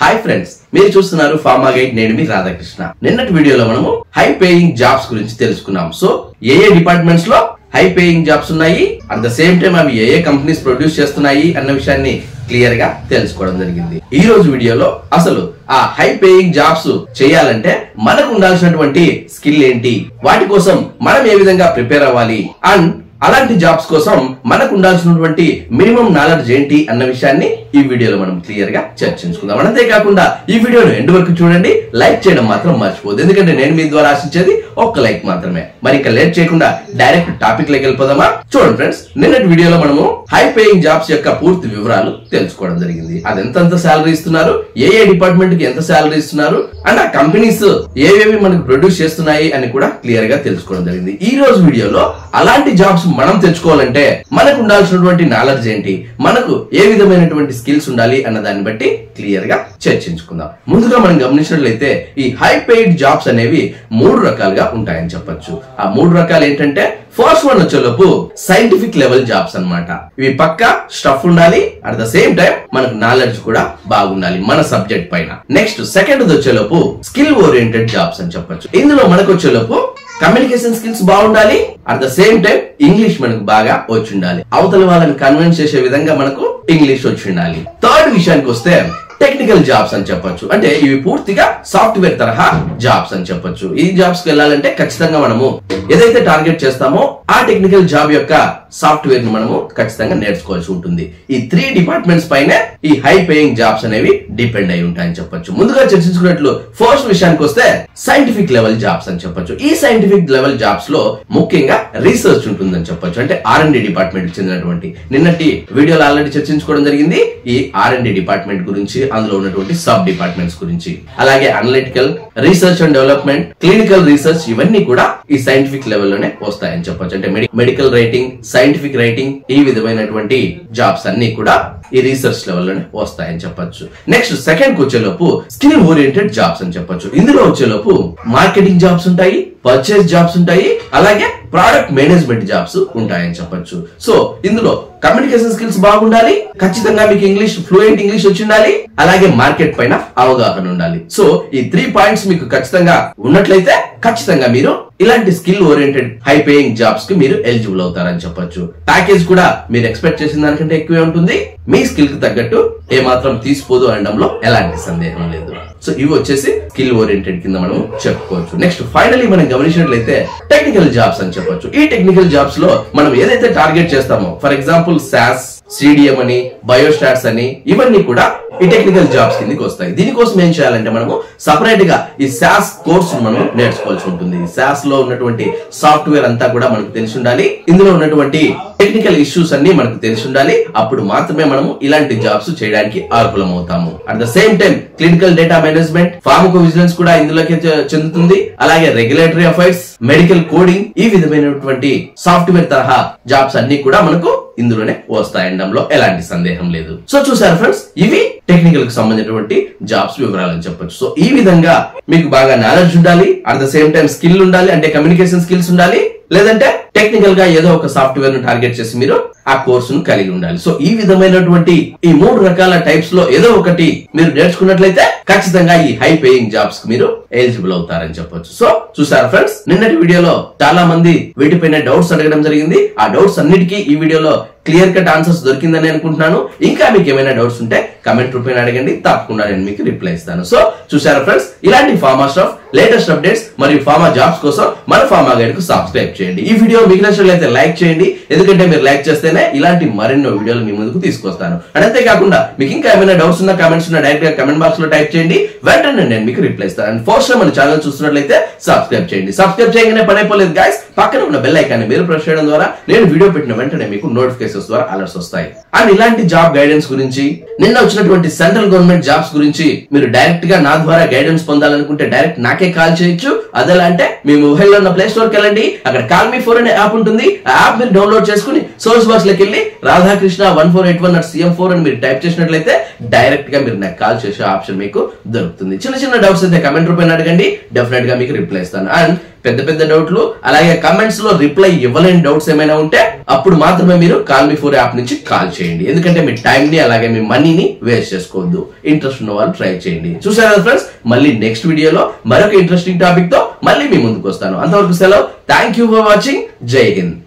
Hi friends, మీరు చూస్తున్నారు pharma guide. నేను మీ రాధాకృష్ణ. నిన్నటి వీడియోలో మనము హై పేయింగ్ జాబ్స్ గురించి తెలుసుకున్నాం. సో ఏ డిపార్ట్మెంట్స్ లో హై పేయింగ్ జాబ్స్ ఉన్నాయి, అట్ ద సేమ్ టైం అవి ఏ కంపెనీస్ ప్రొడ్యూస్ చేస్తున్నాయి అన్న విషయాన్ని క్లియర్ గా తెలుసుకోవడం జరిగింది. ఈ రోజు వీడియోలో అసలు ఆ హై పేయింగ్ జాబ్స్ చేయాలంటే మనకు ఉండాల్సినటువంటి స్కిల్ ఏంటి, వాటి కోసం మనం ఏ విధంగా ప్రిపేర్ అవ్వాలి, అండ్ అలాంటి జాబ్స్ కోసం మనకు ఉండాల్సినటువంటి మినిమం నాలెడ్జ్ ఏంటి అన్న విషయాన్ని ఈ వీడియోలో మనం క్లియర్ గా చర్చించుకుందాం. అంతేకాకుండా ఈ వీడియోను ఎండ్ వరకు చూడండి, లైక్ చేయడం మాత్రం మర్చిపోదు. ఎందుకంటే నేను మీ ద్వారా ఆశించేది ఒక్క లైక్ మాత్రమే. మరి ఇంకా లేట్ చేయకుండా డైరెక్ట్ టాపిక్ లోకి వెళ్ళిపోదామా? చూడండి ఫ్రెండ్స్, నిన్నటి వీడియోలో మనము హై పేయింగ్ జాబ్స్ యొక్క పూర్తి వివరాలు తెలుసుకోవడం జరిగింది. అది ఎంత శాలరీ ఇస్తున్నారు, ఏ డిపార్ట్మెంట్ కి ఎంత శాలరీ ఇస్తున్నారు, అండ్ ఆ కంపెనీస్ ఏవేవి మనకు ప్రొడ్యూస్ చేస్తున్నాయి అని కూడా క్లియర్ గా తెలుసుకోవడం జరిగింది. ఈ రోజు వీడియోలో అలాంటి జాబ్స్ మనం తెచ్చుకోవాలంటే మనకు ఉండాల్సినటువంటి నాలెడ్జ్ ఏంటి, మనకు ఏ విధమైనటువంటి స్కిల్స్ ఉండాలి అన్న దాన్ని బట్టి క్లియర్ గా చర్చించుకుందాం. ముందుగా మనం గమనించినట్లయితే ఈ హై పెయిడ్ జాబ్స్ అనేవి 3 రకాలుగా ఉంటాయని చెప్పొచ్చు. ఆ 3 రకాలు ఏంటంటే, ఫస్ట్ వన్ వచ్చేలోపు సైంటిఫిక్ లెవెల్ జాబ్స్ అన్నమాట. ఇవి పక్కా స్టఫ్ ఉండాలి, అట్ ద సేమ్ టైం మనకు నాలెడ్జ్ కూడా బాగుండాలి మన సబ్జెక్ట్ పైన. నెక్స్ట్ సెకండ్ వచ్చేలోపు స్కిల్ ఓరియంటెడ్ జాబ్స్ అని చెప్పొచ్చు. ఇందులో మనకు వచ్చేలోపు కమ్యూనికేషన్ స్కిల్స్ బాగుండాలి, at the same time English మనకు బాగా వచ్చి ఉండాలి, అవతల వాళ్ళని కన్విన్స్ చేసే విధంగా మనకు ఇంగ్లీష్ వచ్చి ఉండాలి. థర్డ్ విషయానికి వస్తే టెక్నికల్ జాబ్స్ అని చెప్పొచ్చు. అంటే ఇవి పూర్తిగా సాఫ్ట్వేర్ తరహా జాబ్స్ అని చెప్పొచ్చు. ఈ జాబ్స్ కి వెళ్ళాలంటే ఖచ్చితంగా మనము ఏదైతే టార్గెట్ చేస్తామో ఆ టెక్నికల్ జాబ్ యొక్క సాఫ్ట్వేర్ ని మనము ఖచ్చితంగా నేర్చుకోవాల్సి ఉంటుంది. ఈ 3 డిపార్ట్మెంట్స్ పైనే ఈ హై పేయింగ్ జాబ్స్ అనేవి డిపెండ్ అయి ఉంటాయని చెప్పొచ్చు. ముందుగా చర్చించుకున్నట్లు ఫస్ట్ విషయానికి వస్తే సైంటిఫిక్ లెవెల్ జాబ్స్ అని చెప్పొచ్చు. ఈ సైంటిఫిక్ లెవెల్ జాబ్స్ లో ముఖ్యంగా రీసెర్చ్ ఉంటుందని చెప్పొచ్చు. అంటే R&D డిపార్ట్మెంట్ చెందినటువంటి, నిన్నటి వీడియోలో ఆల్రెడీ చర్చించుకోవడం జరిగింది ఈ R&D డిపార్ట్మెంట్ గురించి, అందులో ఉన్నటువంటి సబ్ డిపార్ట్మెంట్స్ గురించి. అలాగే analytical, research and development, clinical research, ఇవన్నీ కూడా ఈ సైంటిఫిక్ లెవెల్ లోనే వస్తాయని చెప్పొచ్చు. అంటే మెడికల్ రైటింగ్, సైంటిఫిక్ రైటింగ్, ఈ విధమైనటువంటి జాబ్స్ అన్ని కూడా ఈ రీసెర్చ్ లెవెల్ లోనే వస్తాయని చెప్పొచ్చు. నెక్స్ట్ సెకండ్ కు వచ్చేలోపు స్కిల్ ఓరియంటెడ్ జాబ్స్ అని చెప్పొచ్చు. ఇందులో వచ్చేలోపు మార్కెటింగ్ జాబ్స్ ఉంటాయి, పర్చేస్ జాబ్స్ ఉంటాయి, అలాగే ప్రోడక్ట్ మేనేజ్మెంట్ జాబ్స్ ఉంటాయని చెప్పొచ్చు. సో ఇందులో కమ్యూనికేషన్ స్కిల్స్ బాగుండాలి, ఖచ్చితంగా మీకు ఇంగ్లీష్ ఫ్లూయెంట్ ఇంగ్లీష్ వచ్చి ఉండాలి, అలాగే మార్కెట్ పైన అవగాహన ఉండాలి. సో ఈ 3 పాయింట్స్ మీకు ఖచ్చితంగా ఉన్నట్లయితే ఖచ్చితంగా మీరు ఇలాంటి skill oriented high paying jobs కి మీరు ఎలిజిబుల్ అవుతారని చెప్పొచ్చు. ప్యాకేజ్ కూడా మీరు ఎక్స్పెక్ట్ చేసిన దానికంటే ఎక్కువే ఉంటుంది, మీ స్కిల్ కి తగ్గట్టు ఏమాత్రం తీసిపోదు అనడంలో ఎలాంటి సందేహం లేదు. సో ఇవి వచ్చేసి స్కిల్ ఓరియంటెడ్ కింద మనం చెప్పుకోవచ్చు. నెక్స్ట్ ఫైనలీ మనం గమనించినట్లయితే టెక్నికల్ జాబ్స్ అని చెప్పొచ్చు. ఈ టెక్నికల్ జాబ్స్ లో మనం ఏదైతే టార్గెట్ చేస్తామో, ఫర్ ఎగ్జాంపుల్ SAS, CDM అని, బయోస్టాట్స్ అని, ఇవన్నీ కూడా ఈ టెక్నికల్ జాబ్స్ కిందకి వస్తాయి. దీనికోసం ఏం చేయాలంటే మనము సపరేట్ గా ఈ SAS కోర్స్ మనం నేర్చుకోవాల్సి ఉంటుంది. SAS లో ఉన్నటువంటి సాఫ్ట్వేర్ అంతా కూడా మనకు తెలిసి ఉండాలి, ఇందులో ఉన్నటువంటి టెక్నికల్ ఇష్యూస్ అన్ని మనకు తెలిసి ఉండాలి. అప్పుడు మాత్రమే మనము ఇలాంటి జాబ్స్ చేయడానికి అర్హులం అవుతాము. At the same time clinical data management, pharmaco vigilance కూడా ఇందులోకి చెందుతుంది. అలాగే రెగ్యులేటరీ అఫైర్స్, మెడికల్ కోడింగ్, ఈ విధమైనటువంటి సాఫ్ట్వేర్ తరహా జాబ్స్ అన్ని కూడా మనకు ఇందులోనే వస్తాయండంలో ఎలాంటి సందేహం లేదు. సో చూసారు ఫ్రెండ్స్, ఇవి టెక్నికల్ కి సంబంధించినటువంటి జాబ్స్ వివరాలు అని చెప్పొచ్చు. సో ఈ విధంగా మీకు బాగా నాలెడ్జ్ ఉండాలి, at the same time skill ఉండాలి, అంటే కమ్యూనికేషన్ స్కిల్స్ ఉండాలి, లేదంటే టెక్నికల్ గా ఏదో ఒక సాఫ్ట్వేర్ ను టార్గెట్ చేసి మీరు ఆ కోర్సును కలిగి ఉండాలి. సో ఈ విధమైనటువంటి ఈ 3 రకాల టైప్స్ లో ఏదో ఒకటి మీరు నేర్చుకున్నట్లయితే ఖచ్చితంగా ఈ హై పేయింగ్ జాబ్స్ కి మీరు ఎలిజిబుల్ అవుతారని చెప్పొచ్చు. సో చూసారు ఫ్రెండ్స్, నిన్నటి వీడియోలో చాలా మంది వీటిపైన డౌట్స్ అడగడం జరిగింది. ఆ డౌట్స్ అన్నిటికీ ఈ వీడియోలో క్లియర్ కట్ ఆన్సర్స్ దొరికిందని అనుకుంటున్నాను. ఇంకా మీకు ఏమైనా డౌట్స్ ఉంటే కమెంట్ రూపేణ అడగండి, తప్పకుండా నేను మీకు రిప్లై ఇస్తాను. సో చూసారు ఫ్రెండ్స్, ఇలాంటి ఫార్మా స్టాఫ్ లేటెస్ట్ అప్డేట్స్ మరియు ఫార్మా జాబ్స్ కోసం మన ఫార్మా గైడ్ కు సబ్స్క్రైబ్ చేయండి. ఈ వీడియో మీకు నచ్చినట్లయితే లైక్ చేయండి, ఎందుకంటే మీరు లైక్ చేస్తేనే ఇలాంటి మరెన్నో వీడియోలు మీ ముందుకు తీసుకొస్తాను. అంతేకాకుండా మీకు ఇంకా ఏమైనా డౌట్స్ ఉన్నా, కామెంట్స్ ఉన్నా డైరెక్ట్ గా కమెంట్ బాక్స్ లో టైప్ చేయండి, వెంటనే నేను మీకు రిప్లై ఇస్తాను. అండ్ ఫస్ట్ టైం మన ఛానల్ చూస్తున్నట్లయితే సబ్స్క్రైబ్ చేయండి. సబ్స్క్రైబ్ చేయగానే పడైపోలేదు గైస్, పక్కన ఉన్న బెల్ ఐకాన్ మీరు ప్రెస్ చేయడం ద్వారా నేను వీడియో పెట్టిన వెంటనే మీకు నోటిఫికేషన్స్ ద్వారా అలర్ట్స్ వస్తాయి. అండ్ ఇలాంటి జాబ్ గైడెన్స్ గురించి, నిన్న వచ్చినటువంటి సెంట్రల్ గవర్నమెంట్ జాబ్స్ గురించి మీరు డైరెక్ట్ గా నా ద్వారా గైడెన్స్ పొందాలనుకుంటే డైరెక్ట్ నాకే కాల్ చేయొచ్చు. అదెలా అంటే మీ మొబైల్ లో ఉన్న ప్లే స్టోర్ కి వెళ్ళండి, అక్కడ కాల్ మీ 4 అనే యాప్ ఉంటుంది. ఆ యాప్ మీరు డౌన్లోడ్ చేసుకుని సోర్స్ బాక్స్ లోకి వెళ్ళి రాధాకృష్ణ 1481@CM4 అని మీరు టైప్ చేసినట్లయితే డైరెక్ట్ గా మీరు నాకు కాల్ చేసే ఆప్షన్ మీకు దొరుకుతుంది. చిన్న చిన్న డౌట్స్ అయితే కమెంట్ రూపేణ అడగండి, డెఫినెట్ గా మీకు రిప్లై ఇస్తాను. అండ్ పెద్ద పెద్ద డౌట్లు అలాగే కమెంట్స్ లో రిప్లై ఇవ్వలేని డౌట్స్ ఏమైనా ఉంటే అప్పుడు మాత్రమే మీరు కాల్ మీ 4 యాప్ నుంచి కాల్ చేయండి. ఎందుకంటే మీ టైం ని అలాగే మీ మనీని వేస్ట్ చేసుకోవద్దు. ఇంట్రెస్ట్ ఉన్న వాళ్ళు ట్రై చేయండి. చూసారా ఫ్రెండ్స్, మళ్ళీ నెక్స్ట్ వీడియోలో మరొక ఇంట్రెస్టింగ్ టాపిక్ తో మళ్ళీ మీ ముందుకు వస్తాను. అంతవరకు సెలవు. Thank you for watching. జై హింద్.